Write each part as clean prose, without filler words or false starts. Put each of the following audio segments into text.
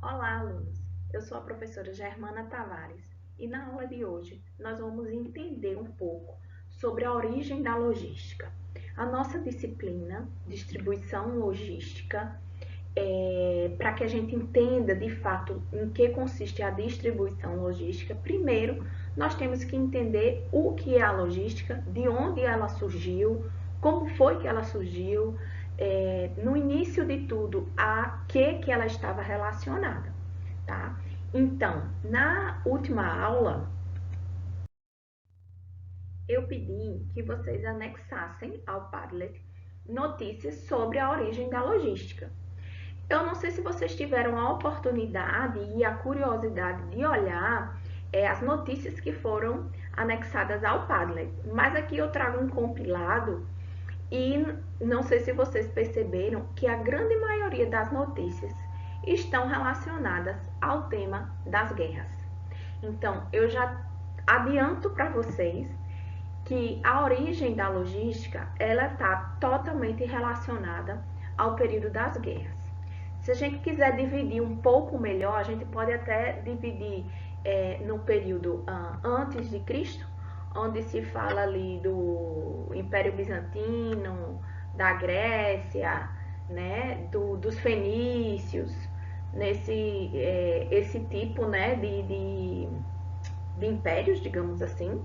Olá, alunos! Eu sou a professora Germana Tavares e na aula de hoje nós vamos entender um pouco sobre a origem da logística. A nossa disciplina, distribuição logística, para que a gente entenda de fato em que consiste a distribuição logística, primeiro nós temos que entender o que é a logística, de onde ela surgiu, como foi que ela surgiu, no início de tudo, a que ela estava relacionada, tá? Então, na última aula, eu pedi que vocês anexassem ao Padlet notícias sobre a origem da logística. Eu não sei se vocês tiveram a oportunidade e a curiosidade de olhar as notícias que foram anexadas ao Padlet, mas aqui eu trago um compilado e não sei se vocês perceberam que a grande maioria das notícias estão relacionadas ao tema das guerras. Então, eu já adianto para vocês que a origem da logística ela está totalmente relacionada ao período das guerras. Se a gente quiser dividir um pouco melhor, a gente pode até dividir no período antes de Cristo, onde se fala ali do Império Bizantino, da Grécia, né, dos fenícios, esse tipo, né, de impérios, digamos assim,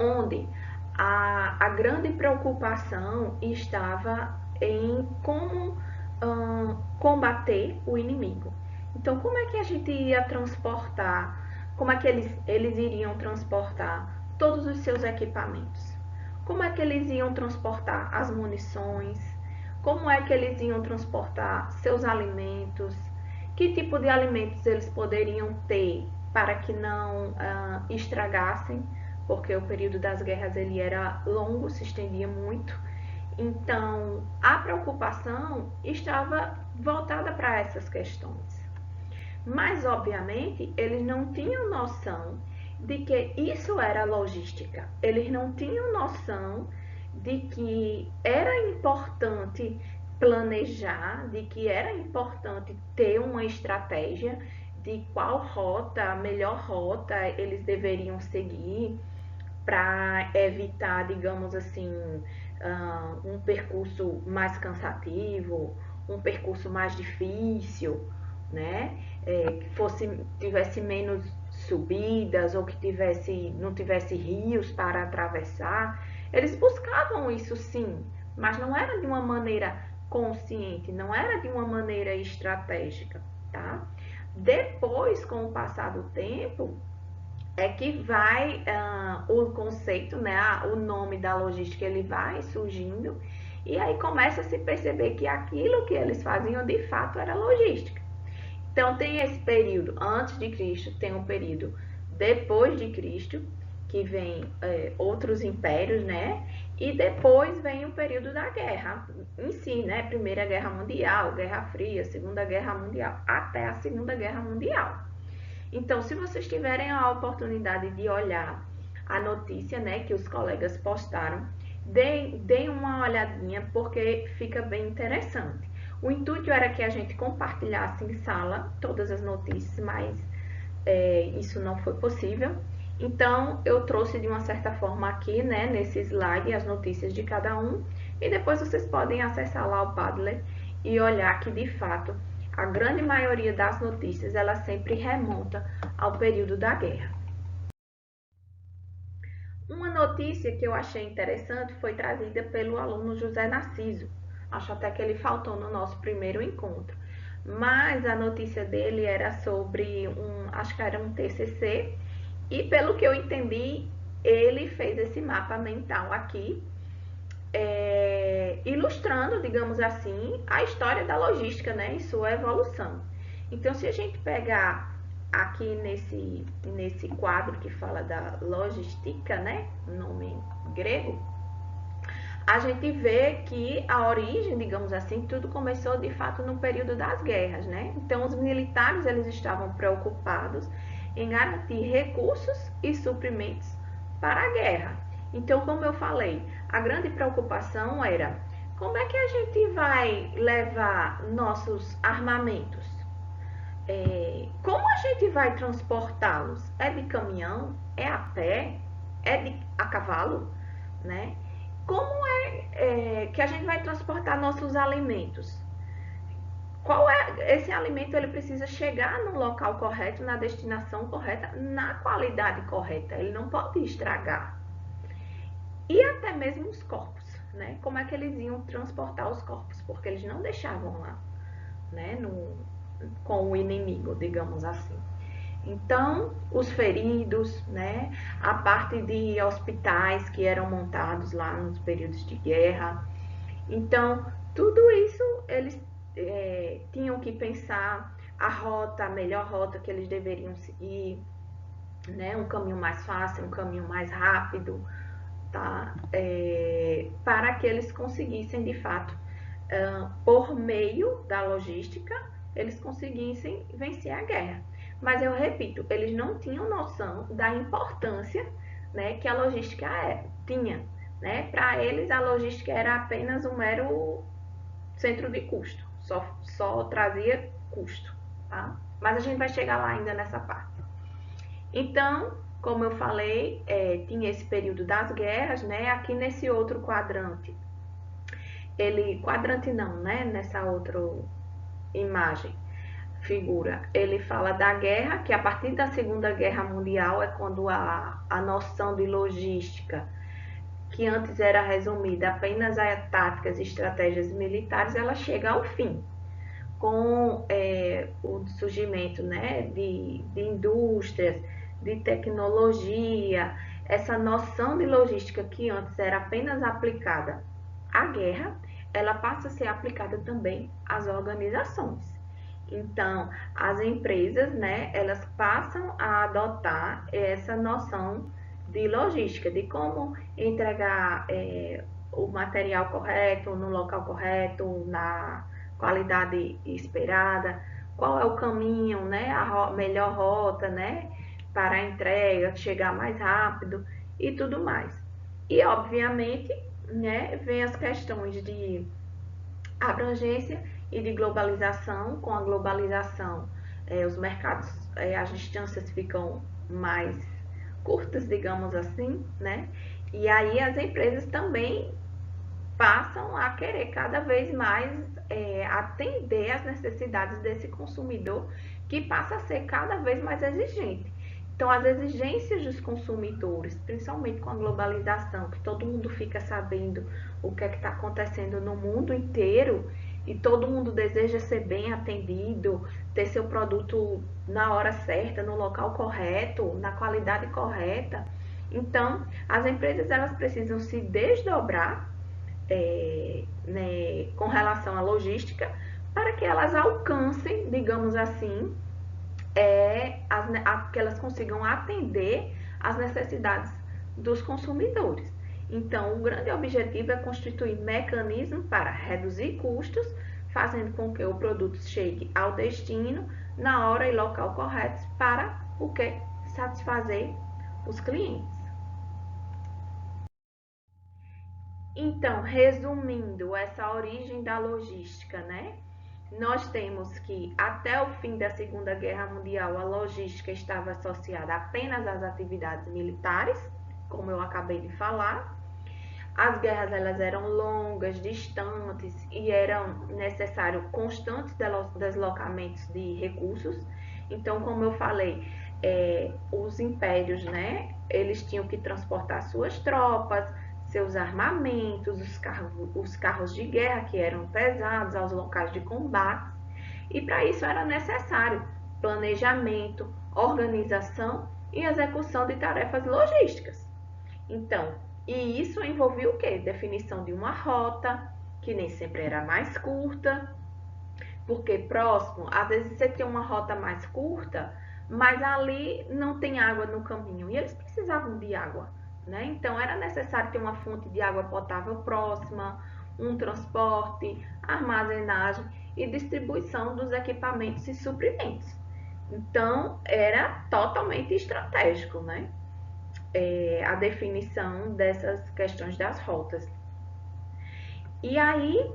onde a grande preocupação estava em como combater o inimigo. Então, como é que a gente ia transportar, como é que eles iriam transportar todos os seus equipamentos? Como é que eles iam transportar as munições? Como é que eles iam transportar seus alimentos? Que tipo de alimentos eles poderiam ter para que não estragassem? Porque o período das guerras ele era longo, se estendia muito. Então, a preocupação estava voltada para essas questões. Mas, obviamente, eles não tinham noção de que isso era logística. Eles não tinham noção de que era importante planejar, de que era importante ter uma estratégia de qual rota, a melhor rota eles deveriam seguir para evitar, digamos assim, um percurso mais cansativo, um percurso mais difícil, né? Que tivesse menos subidas ou que não tivesse rios para atravessar. Eles buscavam isso sim, mas não era de uma maneira consciente, não era de uma maneira estratégica, tá? Depois, com o passar do tempo, é que vai o conceito, né, o nome da logística ele vai surgindo e aí começa a se perceber que aquilo que eles faziam de fato era logística. Então tem esse período antes de Cristo, tem um período depois de Cristo, que vem outros impérios, né? E depois vem o período da guerra em si, né? Primeira Guerra Mundial, Guerra Fria, Segunda Guerra Mundial, até a Segunda Guerra Mundial. Então, se vocês tiverem a oportunidade de olhar a notícia, né, que os colegas postaram, deem uma olhadinha porque fica bem interessante. O intuito era que a gente compartilhasse em sala todas as notícias, mas isso não foi possível. Então, eu trouxe de uma certa forma aqui, né, nesse slide, as notícias de cada um, e depois vocês podem acessar lá o Padlet e olhar que, de fato, a grande maioria das notícias, ela sempre remonta ao período da guerra. Uma notícia que eu achei interessante foi trazida pelo aluno José Narciso. Acho até que ele faltou no nosso primeiro encontro. Mas a notícia dele era sobre acho que era um TCC, e pelo que eu entendi, ele fez esse mapa mental aqui, ilustrando, digamos assim, a história da logística, né, e sua evolução. Então, se a gente pegar aqui nesse quadro que fala da logística, né, nome grego, a gente vê que a origem, digamos assim, tudo começou de fato no período das guerras, né? Então, os militares eles estavam preocupados em garantir recursos e suprimentos para a guerra. Então, como eu falei, a grande preocupação era como é que a gente vai levar nossos armamentos? como a gente vai transportá-los? É de caminhão? É a pé? É a cavalo? Né? Como que a gente vai transportar nossos alimentos? Qual é esse alimento? Ele precisa chegar no local correto, na destinação correta, na qualidade correta. Ele não pode estragar. E até mesmo os corpos, né? Como é que eles iam transportar os corpos? Porque eles não deixavam lá, né? Com o inimigo, digamos assim. Então, os feridos, né? A parte de hospitais que eram montados lá nos períodos de guerra. Então, tudo isso eles tinham que pensar a rota, a melhor rota que eles deveriam seguir, né? Um caminho mais fácil, um caminho mais rápido, tá? Para que eles conseguissem, de fato, por meio da logística, eles conseguissem vencer a guerra. Mas eu repito, eles não tinham noção da importância, né, que a logística tinha. Né? Para eles, a logística era apenas um mero centro de custo, só trazia custo. Tá? Mas a gente vai chegar lá ainda nessa parte. Então, como eu falei, tinha esse período das guerras, né? Aqui nesse outro quadrante, quadrante não, né? Nessa outra imagem, figura, ele fala da guerra, que a partir da Segunda Guerra Mundial é quando a noção de logística, que antes era resumida apenas a táticas e estratégias militares, ela chega ao fim, com o surgimento, né, de indústrias, de tecnologia, essa noção de logística que antes era apenas aplicada à guerra, ela passa a ser aplicada também às organizações. Então, as empresas, né, elas passam a adotar essa noção de logística, de como entregar o material correto, no local correto, na qualidade esperada, qual é o caminho, né, a melhor rota, né, para a entrega, chegar mais rápido e tudo mais. E, obviamente, né, vem as questões de abrangência e de globalização. Com a globalização, os mercados, as distâncias ficam mais curtas, digamos assim, né? E aí as empresas também passam a querer cada vez mais atender às necessidades desse consumidor, que passa a ser cada vez mais exigente. Então, as exigências dos consumidores, principalmente com a globalização, que todo mundo fica sabendo o que é que está acontecendo no mundo inteiro e todo mundo deseja ser bem atendido, ter seu produto na hora certa, no local correto, na qualidade correta. Então, as empresas elas precisam se desdobrar né, com relação à logística, para que elas alcancem, digamos assim, que elas consigam atender às necessidades dos consumidores. Então, o grande objetivo é constituir mecanismos para reduzir custos, fazendo com que o produto chegue ao destino na hora e local corretos para o que? Satisfazer os clientes. Então, resumindo essa origem da logística, né? Nós temos que, até o fim da Segunda Guerra Mundial, a logística estava associada apenas às atividades militares, como eu acabei de falar. As guerras elas eram longas, distantes e eram necessários constantes deslocamentos de recursos. Então, como eu falei, os impérios, né, eles tinham que transportar suas tropas, seus armamentos, os carros de guerra que eram pesados aos locais de combate. E para isso era necessário planejamento, organização e execução de tarefas logísticas. Então, e isso envolvia o quê? Definição de uma rota, que nem sempre era mais curta, porque próximo, às vezes você tem uma rota mais curta, mas ali não tem água no caminho, e eles precisavam de água, né? Então era necessário ter uma fonte de água potável próxima, um transporte, armazenagem e distribuição dos equipamentos e suprimentos. Então era totalmente estratégico, né? A definição dessas questões das rotas. E aí,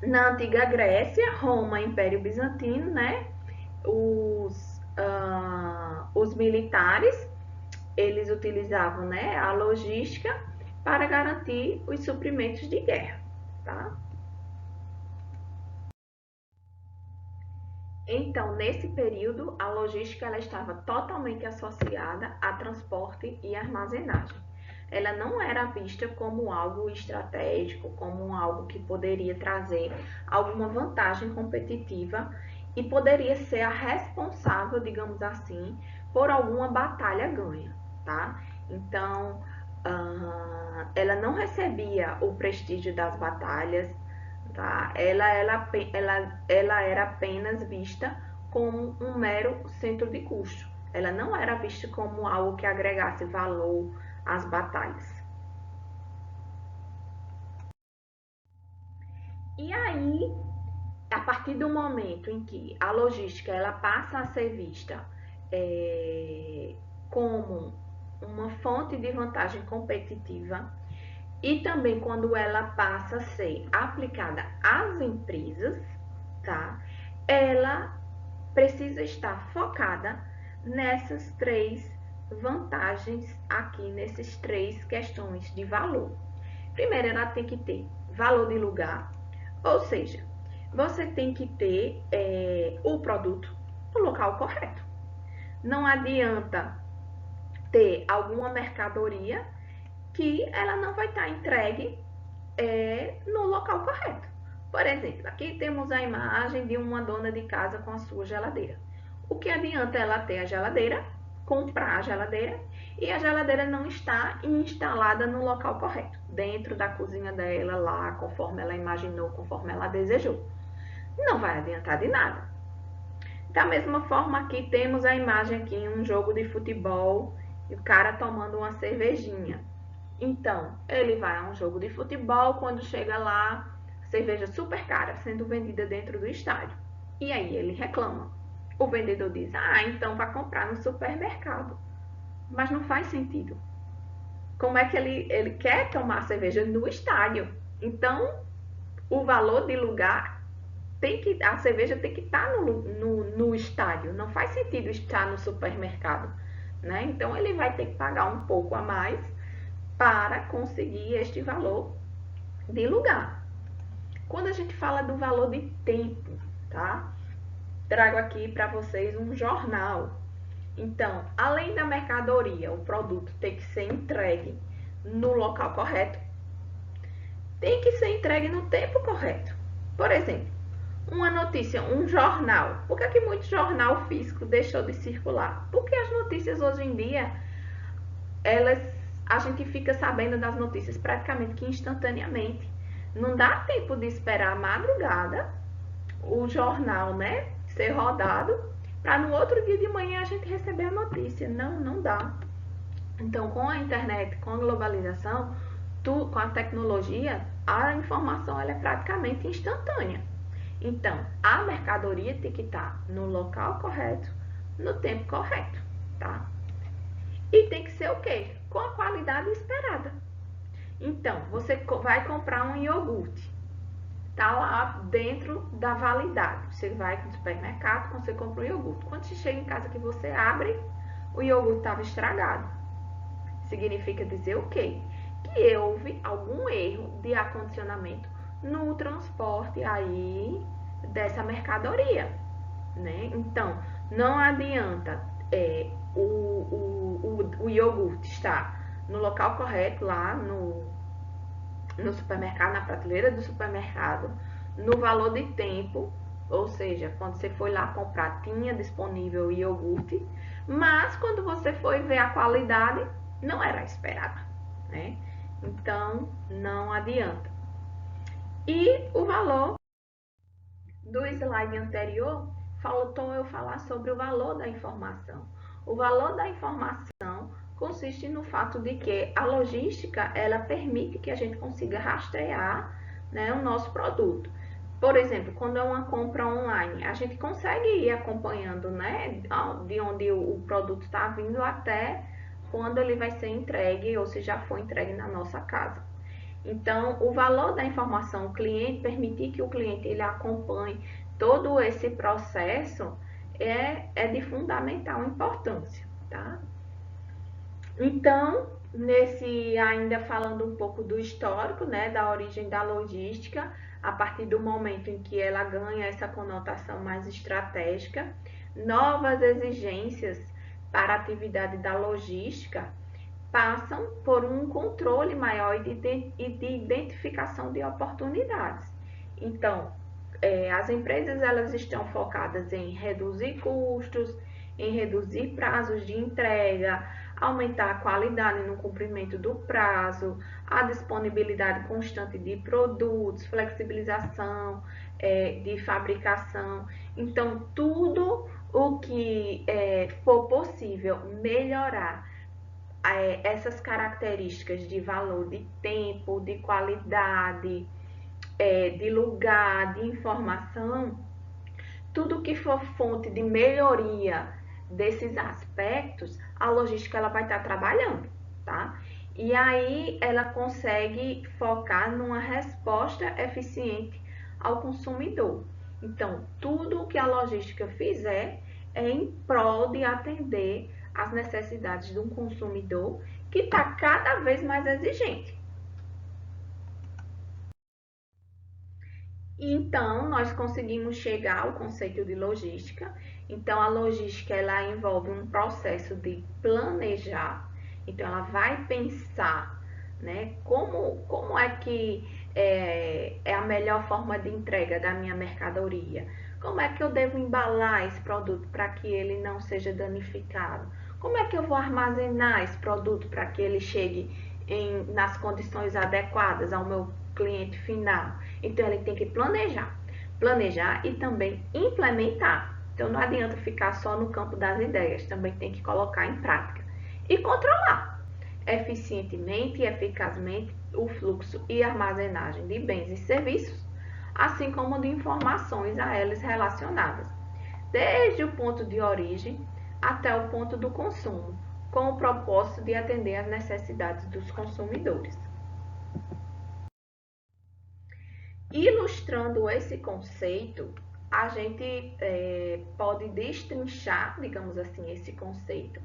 na antiga Grécia, Roma, Império Bizantino, né? os militares, eles utilizavam, né, a logística para garantir os suprimentos de guerra, tá? Então, nesse período, a logística ela estava totalmente associada a transporte e armazenagem. Ela não era vista como algo estratégico, como algo que poderia trazer alguma vantagem competitiva e poderia ser a responsável, digamos assim, por alguma batalha ganha, tá? Então, ela não recebia o prestígio das batalhas, tá? Ela era apenas vista como um mero centro de custo. Ela não era vista como algo que agregasse valor às batalhas. E aí, a partir do momento em que a logística ela passa a ser vista é, como uma fonte de vantagem competitiva, e também quando ela passa a ser aplicada às empresas, tá? Ela precisa estar focada nessas três vantagens aqui, nesses três questões de valor. Primeiro, ela tem que ter valor de lugar, ou seja, você tem que ter o produto no local correto. Não adianta ter alguma mercadoria que ela não vai estar entregue no local correto. Por exemplo, aqui temos a imagem de uma dona de casa com a sua geladeira. O que adianta ela ter a geladeira, comprar a geladeira e a geladeira não está instalada no local correto, dentro da cozinha dela, lá, conforme ela imaginou, conforme ela desejou? Não vai adiantar de nada. Da mesma forma, aqui temos a imagem aqui, um jogo de futebol e o cara tomando uma cervejinha. Então, ele vai a um jogo de futebol, quando chega lá, cerveja super cara, sendo vendida dentro do estádio. E aí ele reclama. O vendedor diz: "Ah, então vai comprar no supermercado". Mas não faz sentido. Como é que ele quer tomar cerveja no estádio? Então, o valor de lugar a cerveja tem que estar no estádio. Não faz sentido estar no supermercado, né? Então ele vai ter que pagar um pouco a mais para conseguir este valor de lugar. Quando a gente fala do valor de tempo, tá? Trago aqui para vocês um jornal. Então, além da mercadoria, o produto tem que ser entregue no local correto, tem que ser entregue no tempo correto. Por exemplo, uma notícia, um jornal. Por que, que muito jornal físico deixou de circular? Porque as notícias hoje em dia, elas, a gente fica sabendo das notícias praticamente que instantaneamente. Não dá tempo de esperar a madrugada o jornal, né, ser rodado para no outro dia de manhã a gente receber a notícia. Não, não dá. Então, com a internet, com a globalização, com a tecnologia, a informação ela é praticamente instantânea. Então, a mercadoria tem que estar no local correto, no tempo correto, tá? E tem que ser o quê? Com a qualidade esperada. Então, você vai comprar um iogurte. Tá lá dentro da validade. Você vai no supermercado, você compra um iogurte. Quando você chega em casa que você abre, o iogurte estava estragado. Significa dizer o quê? Que houve algum erro de acondicionamento no transporte aí dessa mercadoria, né? Então, não adianta o iogurte estar no local correto, lá no supermercado, na prateleira do supermercado, no valor de tempo, ou seja, quando você foi lá comprar, tinha disponível iogurte, mas quando você foi ver a qualidade, não era esperada, né? Então, não adianta. E o valor do slide anterior, faltou eu falar sobre o valor da informação. O valor da informação consiste no fato de que a logística ela permite que a gente consiga rastrear, né, o nosso produto. Por exemplo, quando é uma compra online, a gente consegue ir acompanhando, né, de onde o produto está vindo até quando ele vai ser entregue ou se já foi entregue na nossa casa. Então, o valor da informação ao cliente, permitir que o cliente ele acompanhe todo esse processo, é de fundamental importância, tá? Então, ainda falando um pouco do histórico, né, da origem da logística, a partir do momento em que ela ganha essa conotação mais estratégica, novas exigências para a atividade da logística passam por um controle maior e de identificação de oportunidades. Então, as empresas elas estão focadas em reduzir custos, em reduzir prazos de entrega, aumentar a qualidade no cumprimento do prazo, a disponibilidade constante de produtos, flexibilização de fabricação. Então, tudo o que for possível melhorar essas características de valor, de tempo, de qualidade, de lugar, de informação, tudo que for fonte de melhoria desses aspectos, a logística ela vai estar trabalhando, tá? E aí ela consegue focar numa resposta eficiente ao consumidor. Então, tudo que a logística fizer é em prol de atender às necessidades de um consumidor que está cada vez mais exigente. Então, nós conseguimos chegar ao conceito de logística. Então, a logística ela envolve um processo de planejar. Então, ela vai pensar, né, como é que é a melhor forma de entrega da minha mercadoria. Como é que eu devo embalar esse produto para que ele não seja danificado? Como é que eu vou armazenar esse produto para que ele chegue nas condições adequadas ao meu cliente final? Então, ele tem que planejar e também implementar. Então, não adianta ficar só no campo das ideias, também tem que colocar em prática. E controlar eficientemente e eficazmente o fluxo e armazenagem de bens e serviços, assim como de informações a eles relacionadas, desde o ponto de origem até o ponto do consumo, com o propósito de atender às necessidades dos consumidores. Ilustrando esse conceito, a gente pode destrinchar, digamos assim, esse conceito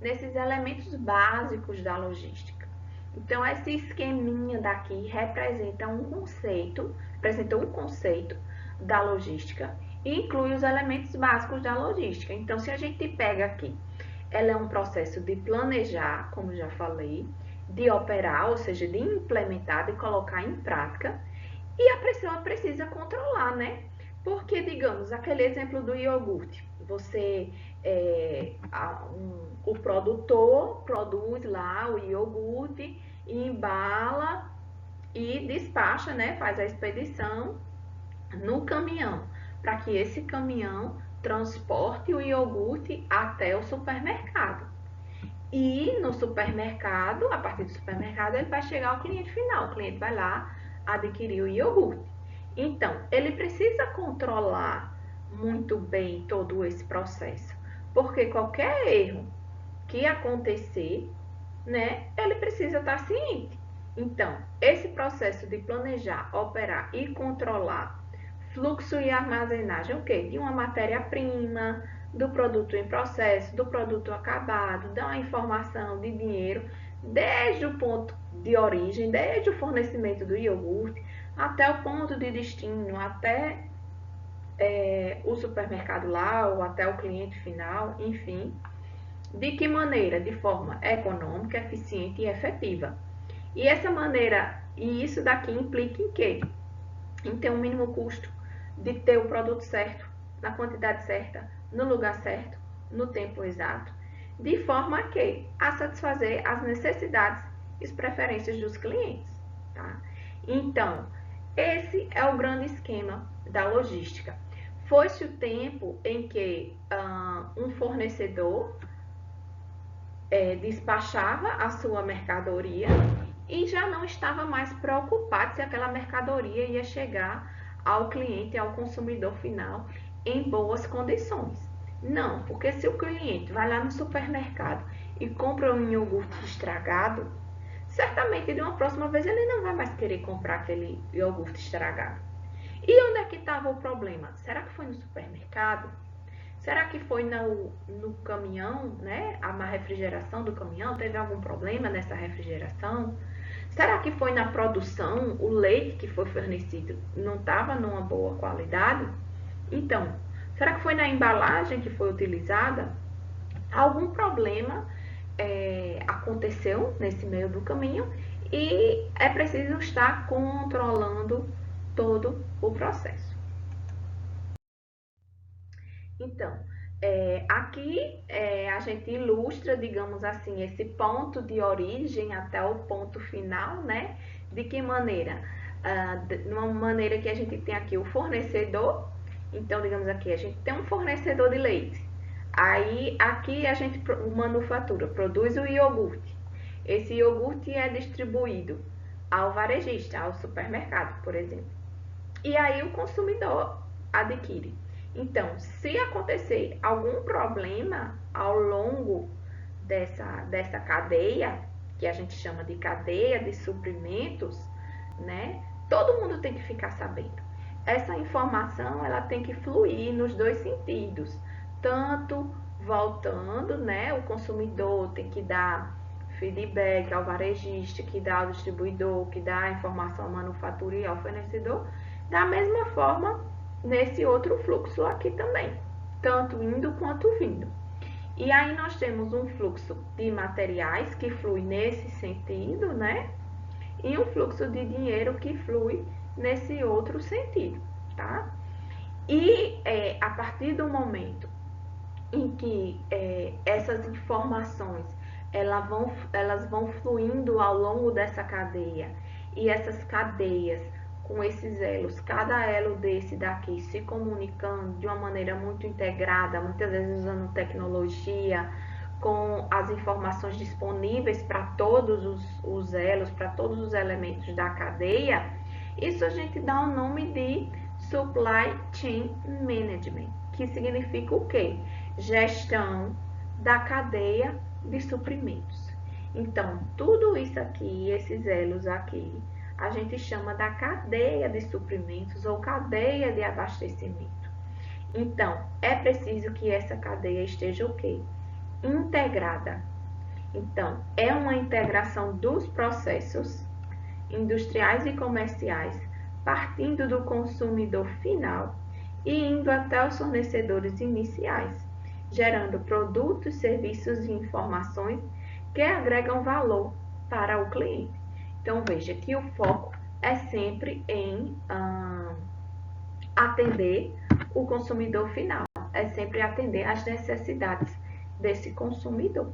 nesses elementos básicos da logística. Então, esse esqueminha daqui representa um conceito da logística e inclui os elementos básicos da logística. Então, se a gente pega aqui, ela é um processo de planejar, como já falei, de operar, ou seja, de implementar, de colocar em prática, e a pessoa precisa controlar, né? Porque, digamos, aquele exemplo do iogurte, o produtor produz lá o iogurte, embala e despacha, né? Faz a expedição no caminhão, para que esse caminhão transporte o iogurte até o supermercado. E no supermercado, a partir do supermercado, ele vai chegar ao cliente final. O cliente vai lá adquirir o iogurte. Então, ele precisa controlar muito bem todo esse processo, porque qualquer erro que acontecer, né, ele precisa estar ciente. Então, esse processo de planejar, operar e controlar fluxo e armazenagem, o quê? De uma matéria-prima, do produto em processo, do produto acabado, da informação de dinheiro, desde o ponto de origem, desde o fornecimento do iogurte, até o ponto de destino, até o supermercado lá, ou até o cliente final, enfim. De que maneira? De forma econômica, eficiente e efetiva. E essa maneira, e isso daqui implica em quê? Em ter um mínimo custo, de ter o produto certo, na quantidade certa, no lugar certo, no tempo exato, de forma a satisfazer as necessidades e as preferências dos clientes. Tá? Então, esse é o grande esquema da logística. Foi-se o tempo em que um fornecedor despachava a sua mercadoria e já não estava mais preocupado se aquela mercadoria ia chegar ao cliente, ao consumidor final, em boas condições. Não, porque se o cliente vai lá no supermercado e compra um iogurte estragado, certamente de uma próxima vez ele não vai mais querer comprar aquele iogurte estragado. E onde é que estava o problema? Será que foi no supermercado? Será que foi no caminhão, né? A má refrigeração do caminhão? Teve algum problema nessa refrigeração? Será que foi na produção? O leite que foi fornecido não estava numa boa qualidade? Então, será que foi na embalagem que foi utilizada? Algum problema aconteceu nesse meio do caminho e é preciso estar controlando todo o processo. Então, aqui a gente ilustra, digamos assim, esse ponto de origem até o ponto final, né? De que maneira? De uma maneira que a gente tem aqui o fornecedor. Então, digamos aqui, a gente tem um fornecedor de leite. Aí, aqui a gente manufatura, produz o iogurte. Esse iogurte é distribuído ao varejista, ao supermercado, por exemplo. E aí o consumidor adquire. Então, se acontecer algum problema ao longo dessa cadeia, que a gente chama de cadeia de suprimentos, né? Todo mundo tem que ficar sabendo. Essa informação ela tem que fluir nos dois sentidos, tanto voltando, né? O consumidor tem que dar feedback ao varejista, que dá ao distribuidor, que dá a informação à manufatura e ao fornecedor, da mesma forma nesse outro fluxo aqui também, tanto indo quanto vindo. E aí nós temos um fluxo de materiais que flui nesse sentido, né? E um fluxo de dinheiro que flui nesse outro sentido, tá? E a partir do momento em que essas informações elas vão fluindo ao longo dessa cadeia e essas cadeias com esses elos, cada elo desse daqui se comunicando de uma maneira muito integrada, muitas vezes usando tecnologia, com as informações disponíveis para todos os elos, para todos os elementos da cadeia, isso a gente dá o nome de Supply Chain Management, que significa o quê? Gestão da cadeia de suprimentos. Então, tudo isso aqui, esses elos aqui, a gente chama da cadeia de suprimentos ou cadeia de abastecimento. Então, é preciso que essa cadeia esteja o quê? Integrada. Então, é uma integração dos processos industriais e comerciais, partindo do consumidor final e indo até os fornecedores iniciais, gerando produtos, serviços e informações que agregam valor para o cliente. Então, veja que o foco é sempre em atender o consumidor final, é sempre atender às necessidades desse consumidor.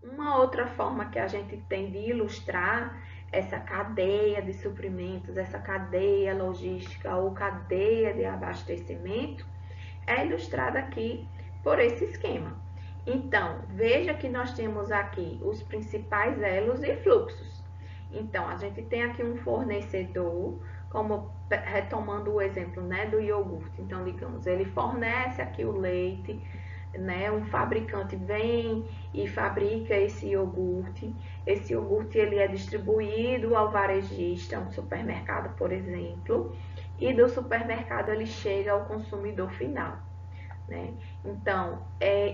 Uma outra forma que a gente tem de ilustrar essa cadeia de suprimentos, essa cadeia logística ou cadeia de abastecimento é ilustrada aqui por esse esquema. Então, veja que nós temos aqui os principais elos e fluxos. Então, a gente tem aqui um fornecedor, como retomando o exemplo, né, do iogurte. Então, digamos, ele fornece aqui o leite, né, um fabricante vem e fabrica esse iogurte. Esse iogurte ele é distribuído ao varejista, um supermercado, por exemplo, e do supermercado ele chega ao consumidor final. Né? Então,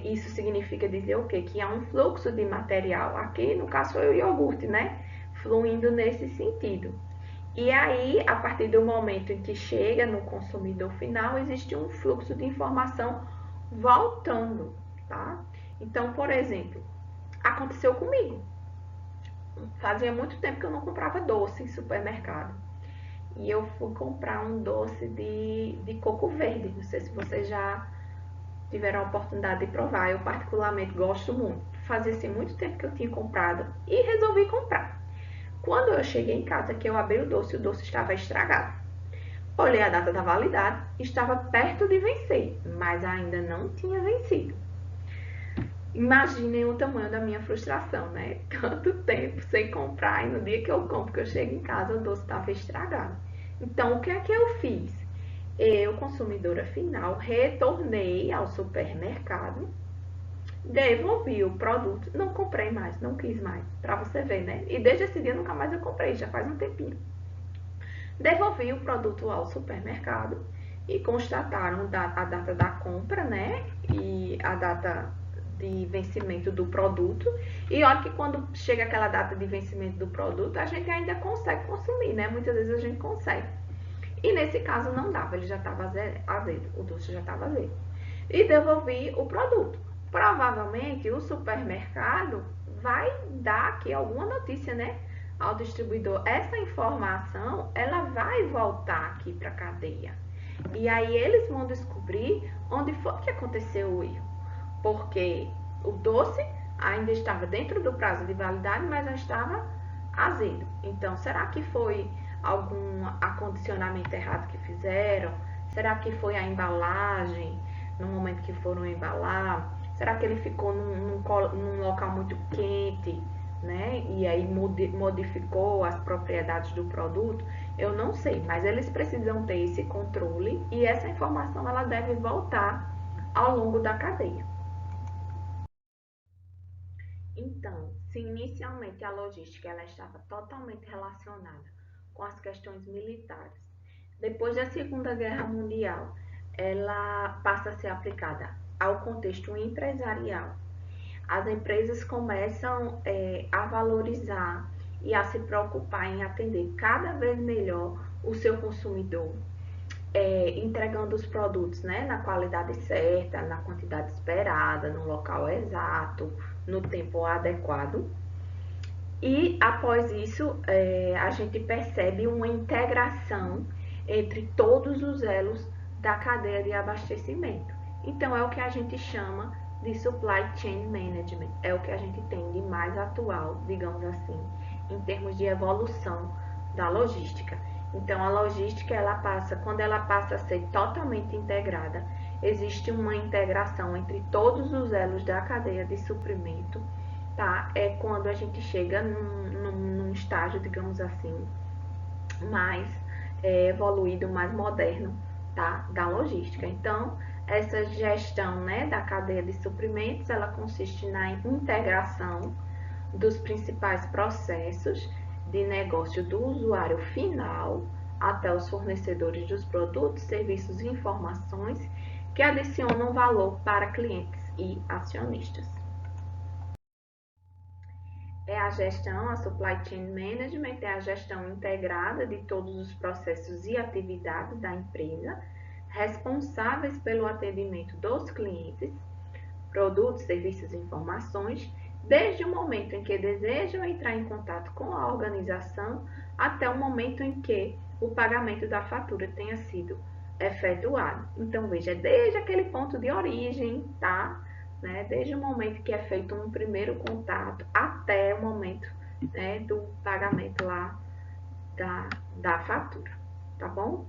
isso significa dizer o quê? Que há um fluxo de material. Aqui, no caso, foi o iogurte, né? Fluindo nesse sentido. E aí, a partir do momento em que chega no consumidor final, existe um fluxo de informação voltando, tá? Então, por exemplo, aconteceu comigo. Fazia muito tempo que eu não comprava doce em supermercado. E eu fui comprar um doce de coco verde. Não sei se vocês já tiveram a oportunidade de provar. Eu particularmente gosto muito. Fazia assim, muito tempo que eu tinha comprado e resolvi comprar. Quando eu cheguei em casa, que eu abri o doce estava estragado. Olhei a data da validade, estava perto de vencer, mas ainda não tinha vencido. Imaginem o tamanho da minha frustração, né? Tanto tempo sem comprar e no dia que eu compro, que eu chego em casa, o doce estava estragado. Então, o que é que eu fiz? Eu, consumidora final, retornei ao supermercado, devolvi o produto, não comprei mais, não quis mais, pra você ver, né? E desde esse dia nunca mais eu comprei, já faz um tempinho. Devolvi o produto ao supermercado, e constataram a data da compra, né? E a data de vencimento do produto. E olha que quando chega aquela data de vencimento do produto, a gente ainda consegue consumir, né? Muitas vezes a gente consegue. E nesse caso não dava, ele já estava azedo, o doce já estava azedo. E devolvi o produto. Provavelmente o supermercado vai dar aqui alguma notícia, né? Ao distribuidor. Essa informação, ela vai voltar aqui para a cadeia. E aí eles vão descobrir onde foi que aconteceu o erro. Porque o doce ainda estava dentro do prazo de validade, mas já estava azedo. Então, será que foi algum acondicionamento errado que fizeram? Será que foi a embalagem no momento que foram embalar? Será que ele ficou num local muito quente, né? E aí modificou as propriedades do produto? Eu não sei, mas eles precisam ter esse controle e essa informação ela deve voltar ao longo da cadeia. Então, se inicialmente a logística ela estava totalmente relacionada com as questões militares, depois da Segunda Guerra Mundial, ela passa a ser aplicada ao contexto empresarial. As empresas começam a valorizar e a se preocupar em atender cada vez melhor o seu consumidor, entregando os produtos, né, na qualidade certa, na quantidade esperada, no local exato, no tempo adequado. E após isso, a gente percebe uma integração entre todos os elos da cadeia de abastecimento. Então, é o que a gente chama de supply chain management, é o que a gente tem de mais atual, digamos assim, em termos de evolução da logística. Então, a logística, quando ela passa a ser totalmente integrada, existe uma integração entre todos os elos da cadeia de suprimento, tá? É quando a gente chega num estágio, digamos assim, mais evoluído, mais moderno, tá? Da logística. Então, essa gestão, né, da cadeia de suprimentos, ela consiste na integração dos principais processos de negócio do usuário final até os fornecedores dos produtos, serviços e informações que adicionam valor para clientes e acionistas. É a gestão, a supply chain management, é a gestão integrada de todos os processos e atividades da empresa, responsáveis pelo atendimento dos clientes, produtos, serviços e informações, desde o momento em que desejam entrar em contato com a organização até o momento em que o pagamento da fatura tenha sido efetuado. Então, veja, desde aquele ponto de origem, tá? Né? Desde o momento que é feito um primeiro contato até o momento, né, do pagamento lá da fatura, tá bom?